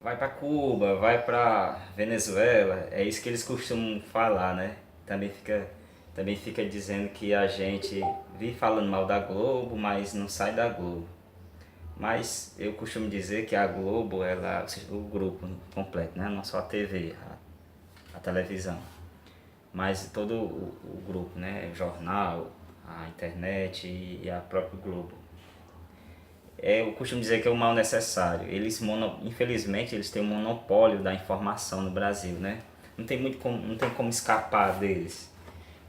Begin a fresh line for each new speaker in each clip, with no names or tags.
vai para Cuba, vai para Venezuela, é isso que eles costumam falar, né? Também fica dizendo que a gente vive falando mal da Globo, mas não sai da Globo. Mas eu costumo dizer que a Globo, ela, ou seja, o grupo completo, né? Não só a TV, a televisão, mas todo o grupo, né? O jornal, a internet e a própria Globo. Eu costumo dizer que é o mal necessário. Infelizmente, eles têm um monopólio da informação no Brasil, né? Não tem como escapar deles.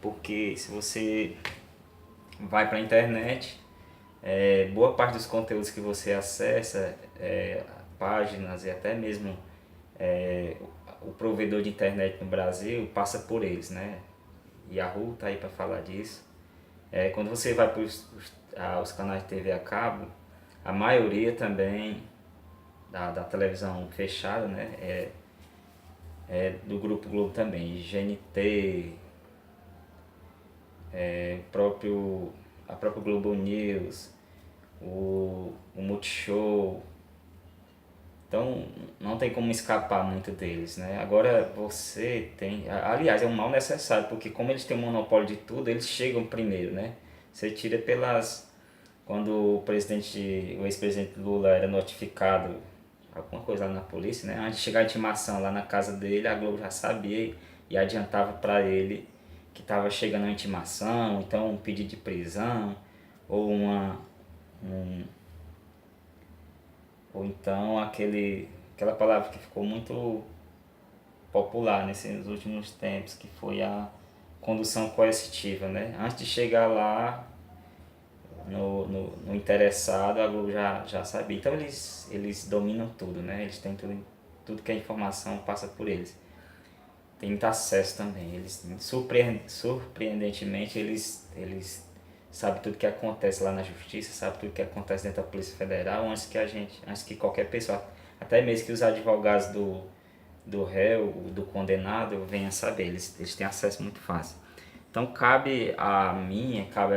Porque se você vai para a internet, boa parte dos conteúdos que você acessa, páginas e até mesmo é, o provedor de internet no Brasil passa por eles, né? Yahoo tá aí para falar disso. Quando você vai para os canais de TV a cabo, a maioria também da televisão fechada, né? É do Grupo Globo também, GNT, próprio, a própria Globo News, o Multishow. Então não tem como escapar muito deles, né? Agora você tem, aliás, é um mal necessário, porque como eles têm o monopólio de tudo, eles chegam primeiro, né? Você tira pelas quando o ex-presidente Lula era notificado alguma coisa lá na polícia, né? Antes de chegar a intimação lá na casa dele, a Globo já sabia e adiantava para ele que estava chegando a intimação, então um pedido de prisão ou um, ou então aquela palavra que ficou muito popular nesses últimos tempos, que foi a condução coercitiva, né? Antes de chegar lá no interessado, a Globo já sabia. Então eles dominam tudo, né? Eles têm tudo que é informação passa por eles. Tem muito acesso também. Surpreendentemente, eles sabem tudo que acontece lá na justiça, sabem tudo que acontece dentro da Polícia Federal, antes que qualquer pessoa, até mesmo que os advogados do réu, do condenado, venham saber. Eles têm acesso muito fácil. Então cabe a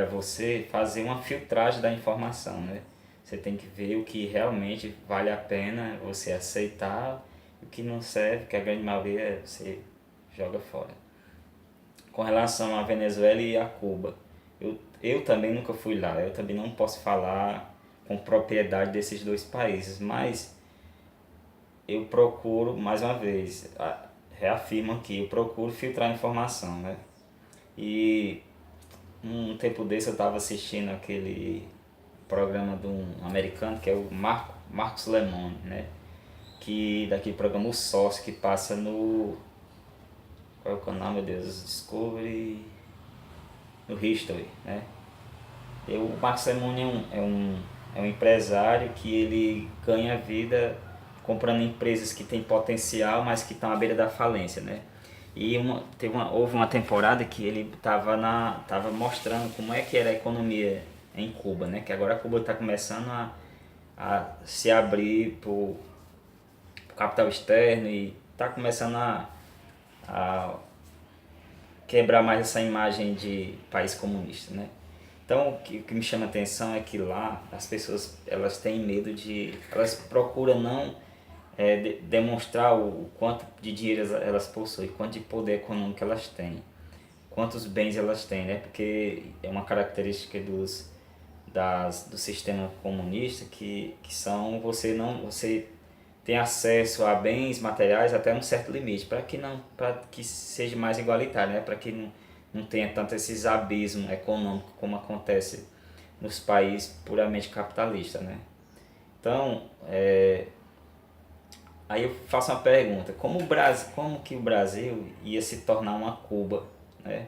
você fazer uma filtragem da informação, né? Você tem que ver o que realmente vale a pena você aceitar, o que não serve, que a grande maioria você joga fora. Com relação à Venezuela e a Cuba, eu também nunca fui lá, eu também não posso falar com propriedade desses dois países, mas eu procuro, mais uma vez, reafirmo aqui, eu procuro filtrar a informação, né? E um tempo desse eu estava assistindo aquele programa de um americano que é o Marcos Lemoine, né? Que daquele programa O Sócio que passa no. Qual é o canal, meu Deus? Discovery. No History, né? O Marcos Lemoine é um empresário que ele ganha vida comprando empresas que têm potencial, mas que estão à beira da falência, né? Houve uma temporada que ele tava mostrando como é que era a economia em Cuba, né? Que agora Cuba está começando a se abrir para o capital externo e está começando a quebrar mais essa imagem de país comunista, né? Então o que me chama a atenção é que lá as pessoas elas têm medo elas procuram não demonstrar o quanto de dinheiro elas possuem, quanto de poder econômico elas têm, quantos bens elas têm, né? Porque é uma característica do sistema comunista que são você tem acesso a bens materiais até um certo limite, para que seja mais igualitário, né? Para que não tenha tanto esses abismos econômicos como acontece nos países puramente capitalistas, né? Então, aí eu faço uma pergunta, como que o Brasil ia se tornar uma Cuba, né?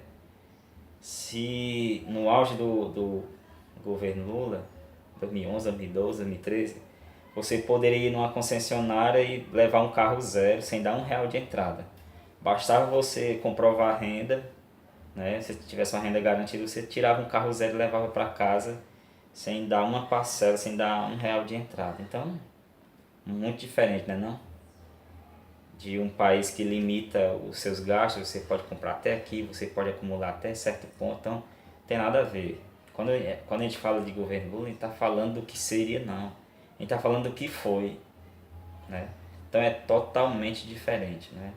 Se no auge do governo Lula, 2011, 2012, 2013, você poderia ir numa concessionária e levar um carro zero sem dar R$ 1 de entrada. Bastava você comprovar a renda, né? Se tivesse uma renda garantida, você tirava um carro zero e levava para casa sem dar uma parcela, sem dar R$ 1 de entrada. Então, muito diferente, né, não? De um país que limita os seus gastos, você pode comprar até aqui, você pode acumular até certo ponto, então tem nada a ver. Quando a gente fala de governo Lula, a gente está falando do que seria, não. A gente está falando do que foi, né? Então é totalmente diferente, né?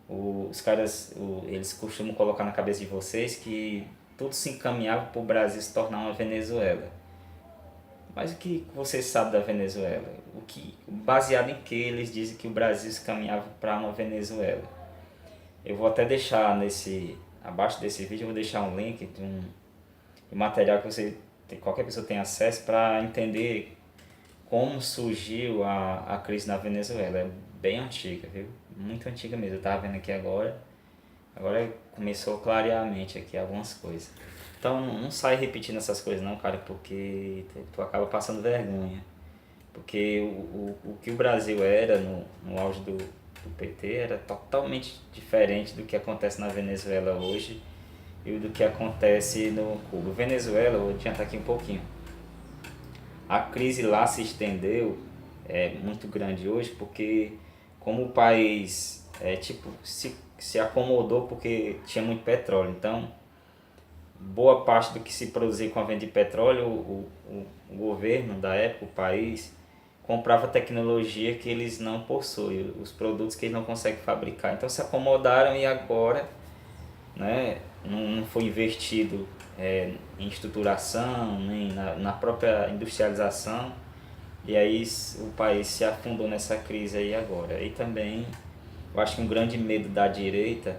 Os caras, eles costumam colocar na cabeça de vocês que tudo se encaminhava para o Brasil se tornar uma Venezuela. Mas o que você sabe da Venezuela? Baseado em que eles dizem que o Brasil se caminhava para uma Venezuela? Eu vou até deixar abaixo desse vídeo, eu vou deixar um link de material que qualquer pessoa tem acesso para entender como surgiu a crise na Venezuela. É bem antiga, viu? Muito antiga mesmo. Eu estava vendo aqui agora. Agora começou a clarear a mente aqui algumas coisas. Então não sai repetindo essas coisas não, cara, porque tu acaba passando vergonha. Porque o que o Brasil era no auge do PT era totalmente diferente do que acontece na Venezuela hoje e do que acontece no Cuba. Venezuela, vou adiantar aqui um pouquinho. A crise lá se estendeu, é muito grande hoje, porque como o país se acomodou porque tinha muito petróleo. Então, boa parte do que se produzia com a venda de petróleo, o governo da época, o país, comprava tecnologia que eles não possuem, os produtos que eles não conseguem fabricar. Então se acomodaram e agora, né, não foi investido em estruturação, nem na própria industrialização, e aí o país se afundou nessa crise aí agora. E também, eu acho que um grande medo da direita,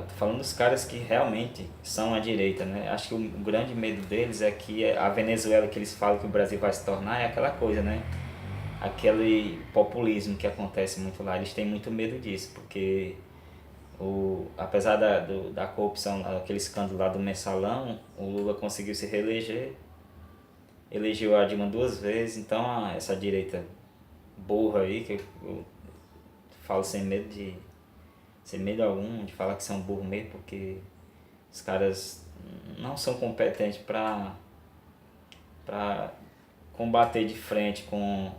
tô falando dos caras que realmente são a direita, né? Acho que o grande medo deles é que a Venezuela que eles falam que o Brasil vai se tornar é aquela coisa, né? Aquele populismo que acontece muito lá. Eles têm muito medo disso, porque apesar da corrupção, aquele escândalo lá do mensalão, o Lula conseguiu se reeleger, elegeu a Dilma 2 vezes, então essa direita burra aí, que eu falo sem medo algum de falar que são burros mesmo, porque os caras não são competentes para combater de frente com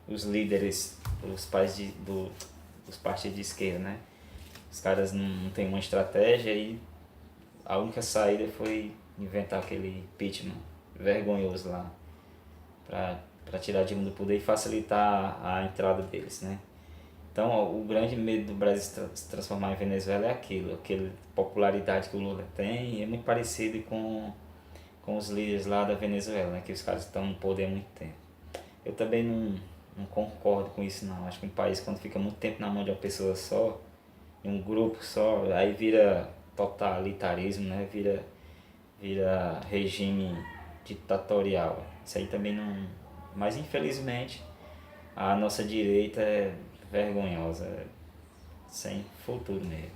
os líderes dos partidos de esquerda, né? Os caras não têm uma estratégia e a única saída foi inventar aquele impeachment vergonhoso lá para tirar a Dilma do poder e facilitar a entrada deles, né? Então, o grande medo do Brasil se transformar em Venezuela é aquela popularidade que o Lula tem, e é muito parecido com os líderes lá da Venezuela, né, que os caras estão no poder há muito tempo. Eu também não concordo com isso não. Acho que um país quando fica muito tempo na mão de uma pessoa só, de um grupo só, aí vira totalitarismo, né? Vira regime ditatorial. Isso aí também não. Mas infelizmente a nossa direita é vergonhosa, sem futuro mesmo.